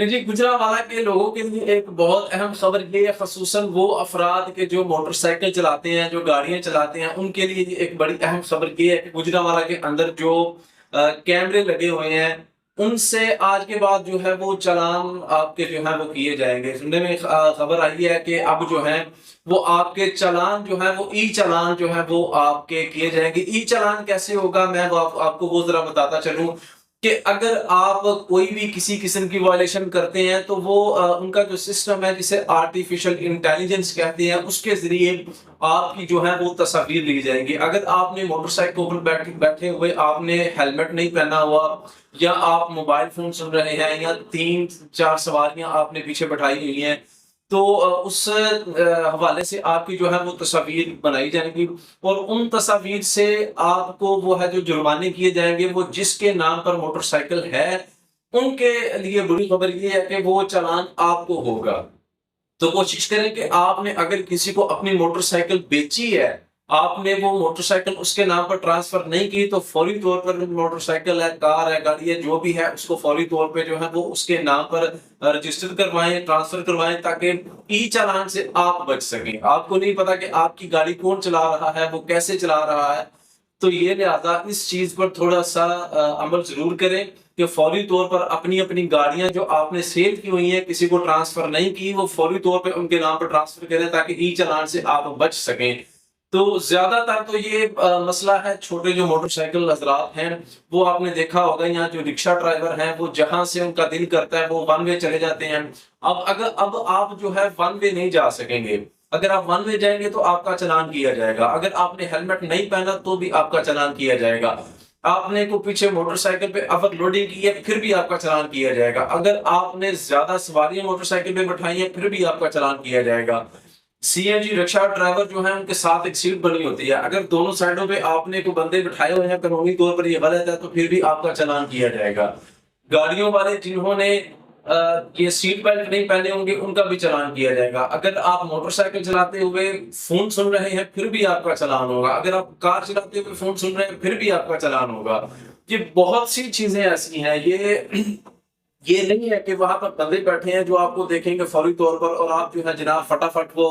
जी, गुजरांवाला के लोगों के लिए एक बहुत अहम खबर ये है, ख़ुसूसन वो अफ़राद के जो मोटरसाइकिल चलाते हैं, जो गाड़ियाँ चलाते हैं, उनके लिए ये एक बड़ी अहम खबर ये है कि गुजरांवाला के अंदर जो कैमरे लगे हुए हैं, उनसे आज के बाद जो है वो चालान आपके जो है वो किए जाएँगे। सुनने में खबर आई है कि अब जो है वो आपके चालान जो है वो ई-चालान जो है वो आपके किए जाएँगे। ई-चालान कैसे होगा, मैं वो आपको वो ज़रा बताता चलूँ कि अगर आप कोई भी किसी किस्म की वायलेशन करते हैं तो वो उनका जो सिस्टम है जिसे आर्टिफिशियल इंटेलिजेंस कहते हैं, उसके ज़रिए आपकी जो है वो तस्वीर ली जाएगी। अगर आपने मोटरसाइकिल पर बैठे हुए आपने हेलमेट नहीं पहना हुआ या आप मोबाइल फ़ोन सुन रहे हैं या 3-4 सवारियाँ आपने पीछे बैठाई हुई हैं, तो उस हवाले से आपकी जो है वो तस्वीर बनाई जाएँगी और उन तस्वीर से आपको वो है जो जुर्माने किए जाएँगे, वो जिसके नाम पर मोटरसाइकिल है, उनके लिए बुरी खबर ये है कि वो चालान आपको होगा। तो कोशिश करें कि आपने अगर किसी को अपनी मोटरसाइकिल बेची है, आपने वो मोटरसाइकिल उसके नाम पर ट्रांसफ़र नहीं की, तो फौरी तौर पर मोटरसाइकिल है, कार है, गाड़ी है, जो भी है, उसको फौरी तौर पे जो है वो उसके नाम पर रजिस्टर करवाएँ, ट्रांसफ़र करवाएँ ताकि ई-चालान से आप बच सकें। आपको नहीं पता कि आपकी गाड़ी कौन चला रहा है, वो कैसे चला रहा है, तो ये लिहाज़ा इस चीज़ पर थोड़ा-सा अमल ज़रूर करें कि फौरी तौर पर अपनी-अपनी गाड़ियाँ जो आपने सेल की हुई हैं, किसी को ट्रांसफ़र नहीं की, वो फौरी तौर पे उनके नाम पर ट्रांसफ़र करें ताकि ई-चालान से आप बच सकें। तो ज़्यादातर तो ये मसला है छोटे जो मोटरसाइकिल हज़रात हैं, वो आपने देखा होगा यहाँ जो रिक्शा ड्राइवर हैं, वो जहाँ से उनका दिल करता है, वो वन वे चले जाते हैं। अब आप जो है वन वे नहीं जा सकेंगे। अगर आप वन वे जाएँगे तो आपका चालान किया जाएगा। अगर आपने हेलमेट नहीं पहना तो भी आपका चालान किया जाएगा। आपने को पीछे मोटरसाइकिल पे ओवरलोडिंग की है, फिर भी आपका चालान किया जाएगा। अगर आपने ज़्यादा सवारियाँ मोटरसाइकिल पे बिठाई हैं, फिर भी आपका चालान किया जाएगा। सीएनजी रिक्शा ड्राइवर जो है उनके साथ एक सीट बनी होती है। अगर दोनों साइडों पे आपने को बंदे बिठाए हुए हैं, कानूनी तौर पर ये गलत है, तो फिर भी आपका चालान किया जाएगा। गाड़ियों वाले जिन्होंने ये सीट बेल्ट नहीं पहने होंगे, उनका भी चालान किया जाएगा। अगर आप मोटरसाइकिल चलाते हुए फ़ोन सुन रहे हैं, फिर भी आपका चालान होगा। अगर आप कार चलाते हुए फ़ोन सुन रहे हैं, फिर भी आपका चालान होगा। ये बहुत सी चीज़ें ऐसी हैं, ये नहीं है कि वहाँ पर बंदे बैठे हैं जो आपको देखेंगे फौरी तौर पर और आप जो है जनाब फटाफट वो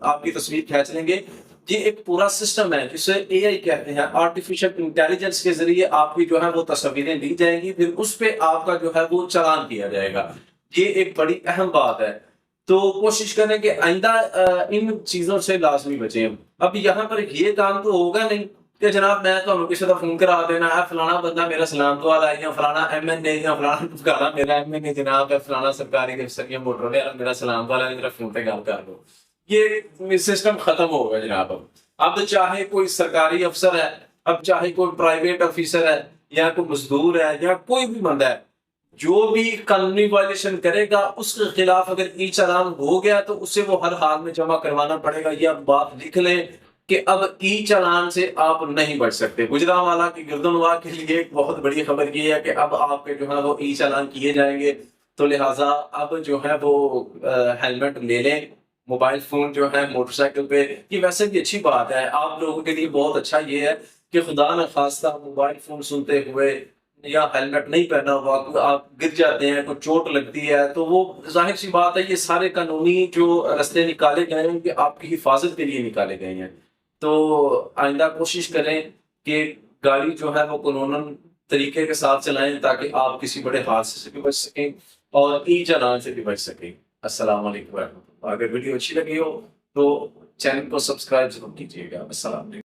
आपकी तस्वीर खींच लेंगे। ये एक पूरा सिस्टम है जिसे एआई कहते हैं, आर्टिफिशियल इंटेलिजेंस के ज़रिए आपकी जो है वो तस्वीरें ली जाएँगी, फिर उस पे आपका जो है वो चालान किया जाएगा। ये एक बड़ी अहम बात है। तो कोशिश करें कि आइंदा इन चीज़ों से लाज़मी बचें। अब यहाँ पर ये काम तो होगा नहीं कि जनाब मैं ਤੁਹਾਨੂੰ ਕਿਸੇ ਦਾ फ़ोन करा देना है, फलाना बंदा मेरा सलाम दुआ लाई या फलाना एमएनए या फलाना ढिमकाना मेरा एमएनए जनाब है, फलाना सरकारी अफसर या मोटर वाला मेरा सलाम दुआ लाई, मेरा फ़ोन पे गल कर लो। ये सिस्टम खत्म हो गया जनाब अब। अब चाहे कोई सरकारी अफसर है, अब चाहे कोई प्राइवेट ऑफिसर है या कोई मज़दूर है या कोई भी बंदा है, जो भी कानूनी वायलेशन करेगा उसके खिलाफ अगर ई चालान हो गया तो उसे वो हर हाल में जमा करवाना पड़ेगा। ये आप बात लिख लें कि अब ई चालान से आप नहीं बच सकते। गुजरांवाला की गिरदनवाह के लिए एक बहुत बड़ी खबर ये है कि अब आपके जो है वो ई चालान किए जाएंगे। तो लिहाजा अब जो है वो हेलमेट ले लें, मोबाइल फोन जो है मोटरसाइकिल पे, ये वैसे भी अच्छी बात है आप लोगों के लिए। बहुत अच्छा ये है कि खुदा न खास्ता मोबाइल फोन सुनते हुए या हेलमेट नहीं पहना हुआ आप गिर जाते हैं, कोई चोट लगती है, तो वो ज़ाहिर सी बात है ये सारे कानूनी जो रास्ते निकाले गए हैं कि आपकी हिफाजत के लिए निकाले गए हैं। तो आइंदा कोशिश करें कि गाड़ी जो है वो कानूनन तरीके के साथ चलाएं ताकि आप किसी बड़े हादसे से भी बच सकें और ई चालान से भी बच सकें। अस्सलाम वालेकुम। अगर वीडियो अच्छी लगी हो तो चैनल को सब्सक्राइब जरूर कीजिएगा। अस्सलाम वालेकुम।